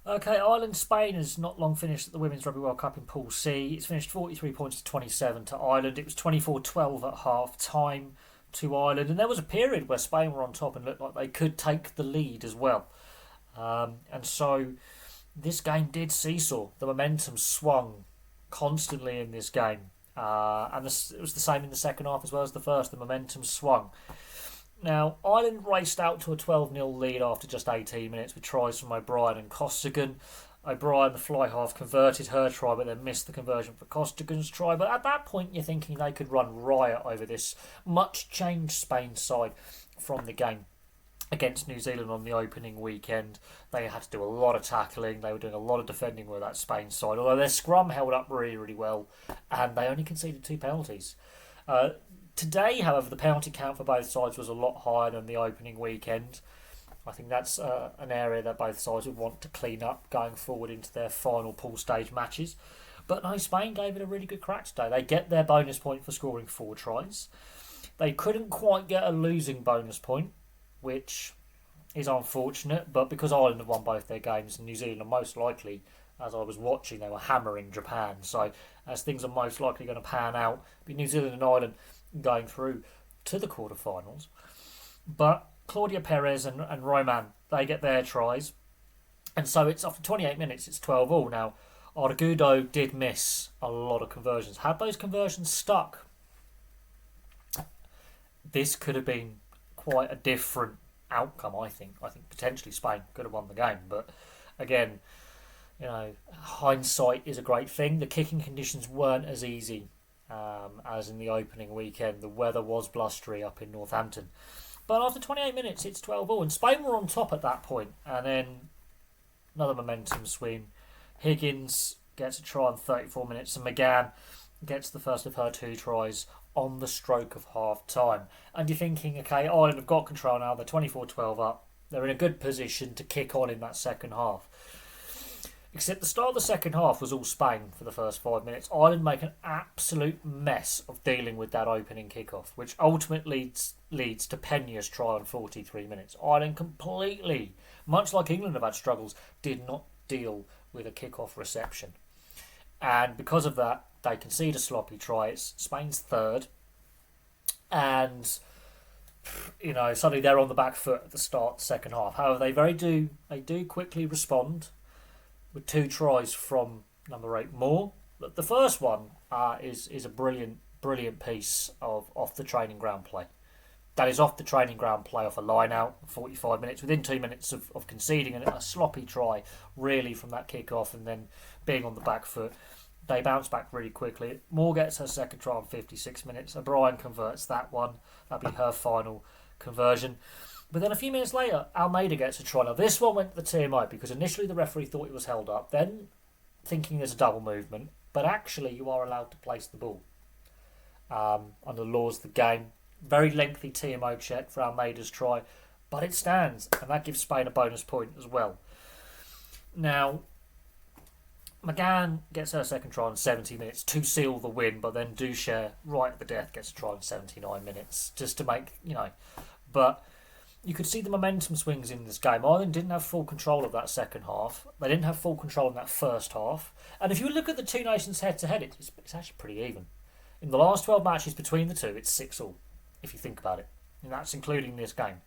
Okay, Ireland-Spain has not long finished at the Women's Rugby World Cup in Pool C. It's finished 43 points to 27 to Ireland. It was 24-12 at half-time to Ireland. And there was a period where Spain were on top and looked like they could take the lead as well. And so this game did seesaw. The momentum swung constantly in this game. It was the same in the second half as well as the first. The momentum swung. Now, Ireland raced out to a 12-0 lead after just 18 minutes with tries from O'Brien and Costigan. O'Brien, the fly half, converted her try but then missed the conversion for Costigan's try. But at that point, you're thinking they could run riot over this much changed Spain side from the game against New Zealand on the opening weekend. They had to do a lot of tackling. They were doing a lot of defending with that Spain side, although their scrum held up really, really well, and they only conceded 2 penalties. Today, however, the penalty count for both sides was a lot higher than the opening weekend. I think that's an area that both sides would want to clean up going forward into their final pool stage matches. But no, Spain gave it a really good crack today. They get their bonus point for scoring 4 tries. They couldn't quite get a losing bonus point, which is unfortunate, but because Ireland have won both their games and New Zealand are most likely, as I was watching, they were hammering Japan. So as things are most likely going to pan out, be New Zealand and Ireland going through to the quarterfinals. But Claudia Perez and Roman, they get their tries. And so it's after 28 minutes, it's 12-all. Now, Argudo did miss a lot of conversions. Had those conversions stuck, this could have been quite a different outcome, I think. I think potentially Spain could have won the game. But again, hindsight is a great thing. The kicking conditions weren't as easy as in the opening weekend. The weather was blustery up in Northampton. But after 28 minutes, it's 12-all. And Spain were on top at that point. And then another momentum swing. Higgins gets a try in 34 minutes. And McGann gets the first of her 2 tries on the stroke of half-time. And you're thinking, okay, Ireland have got control now. They're 24-12 up. They're in a good position to kick on in that second half. Except the start of the second half was all Spain for the first 5 minutes. Ireland make an absolute mess of dealing with that opening kickoff, which ultimately leads to Peña's try on 43 minutes. Ireland completely, much like England have had struggles, did not deal with a kickoff reception. And because of that, they concede a sloppy try. It's Spain's third. And, suddenly they're on the back foot at the start of the second half. However, they do quickly respond with 2 tries from number 8 Moore. The first one is a brilliant piece of off the training ground play. That is off the training ground play off a line out, 45 minutes, within 2 minutes of conceding a sloppy try, really, from that kick-off and then being on the back foot. They bounce back really quickly. Moore gets her second try in 56 minutes. O'Brien converts that one. That'll be her final conversion. But then a few minutes later, Almeida gets a try. Now, this one went to the TMO because initially the referee thought it was held up, then thinking there's a double movement, but actually you are allowed to place the ball under the laws of the game. Very lengthy TMO check for Almeida's try, but it stands, and that gives Spain a bonus point as well. Now, McGann gets her second try in 70 minutes to seal the win, but then Ducher, right at the death, gets a try in 79 minutes, just to make, but you could see the momentum swings in this game. Ireland didn't have full control of that second half. They didn't have full control in that first half. And if you look at the two nations head-to-head, it's actually pretty even. In the last 12 matches between the two, it's 6-all, if you think about it. And that's including this game.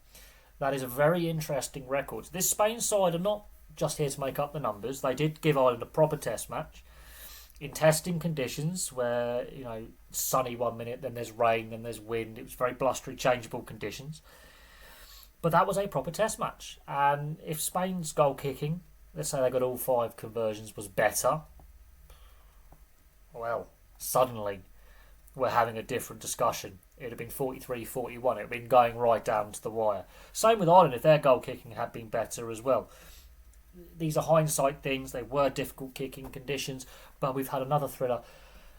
That is a very interesting record. This Spain side are not just here to make up the numbers. They did give Ireland a proper test match in testing conditions where, sunny 1 minute, then there's rain, then there's wind. It was very blustery, changeable conditions. But that was a proper test match. And if Spain's goal kicking, let's say they got all 5 conversions, was better, well, suddenly we're having a different discussion. It would have been 43-41. It would have been going right down to the wire. Same with Ireland if their goal kicking had been better as well. These are hindsight things. They were difficult kicking conditions, but we've had another thriller.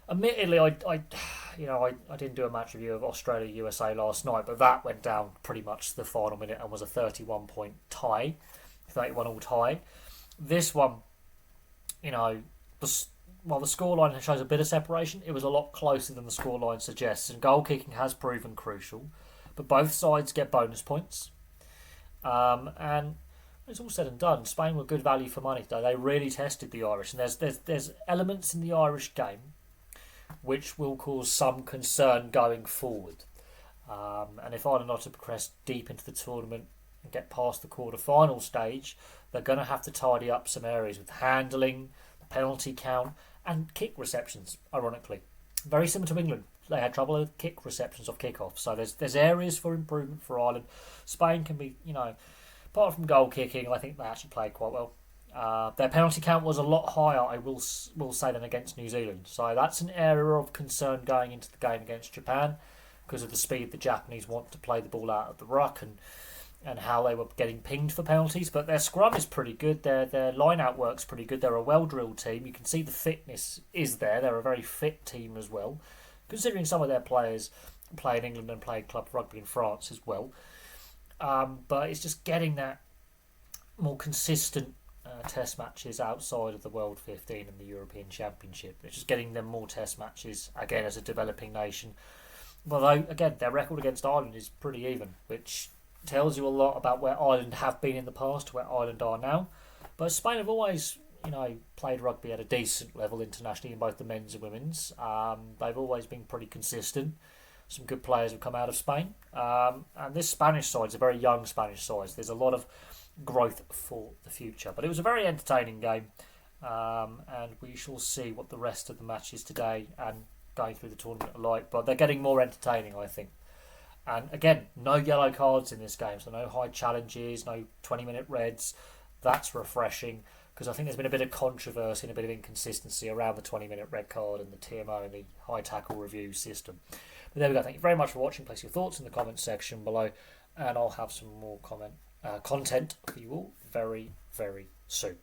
Admittedly, I didn't do a match review of Australia-USA last night, but that went down pretty much to the final minute and was a 31-point tie, 31-all tie. This one, while the scoreline shows a bit of separation, it was a lot closer than the scoreline suggests, and goal kicking has proven crucial. But both sides get bonus points. And It's all said and done. Spain were good value for money today. They really tested the Irish, and there's elements in the Irish game which will cause some concern going forward. And if Ireland are to progress deep into the tournament and get past the quarter-final stage, they're going to have to tidy up some areas with handling, the penalty count, and kick receptions. Ironically, very similar to England. They had trouble with kick receptions off kick-off. So there's areas for improvement for Ireland. Spain can be, apart from goal kicking, I think they actually played quite well. Their penalty count was a lot higher, I will say, than against New Zealand. So that's an area of concern going into the game against Japan because of the speed the Japanese want to play the ball out of the ruck and how they were getting pinged for penalties. But their scrum is pretty good. Their line-out work's pretty good. They're a well-drilled team. You can see the fitness is there. They're a very fit team as well, considering some of their players play in England and play club rugby in France as well. But it's just getting that more consistent test matches outside of the World 15 and the European Championship. It's just getting them more test matches, again, as a developing nation. Although, again, their record against Ireland is pretty even, which tells you a lot about where Ireland have been in the past, where Ireland are now. But Spain have always, played rugby at a decent level internationally in both the men's and women's. They've always been pretty consistent. Some good players have come out of Spain. And this Spanish side is a very young Spanish side. There's a lot of growth for the future. But it was a very entertaining game. And we shall see what the rest of the matches today and going through the tournament are like. But they're getting more entertaining, I think. And again, no yellow cards in this game. So no high challenges, no 20-minute reds. That's refreshing. Because I think there's been a bit of controversy and a bit of inconsistency around the 20-minute red card and the TMO and the high tackle review system. But there we go. Thank you very much for watching. Place your thoughts in the comments section below, and I'll have some more content for you all very, very soon.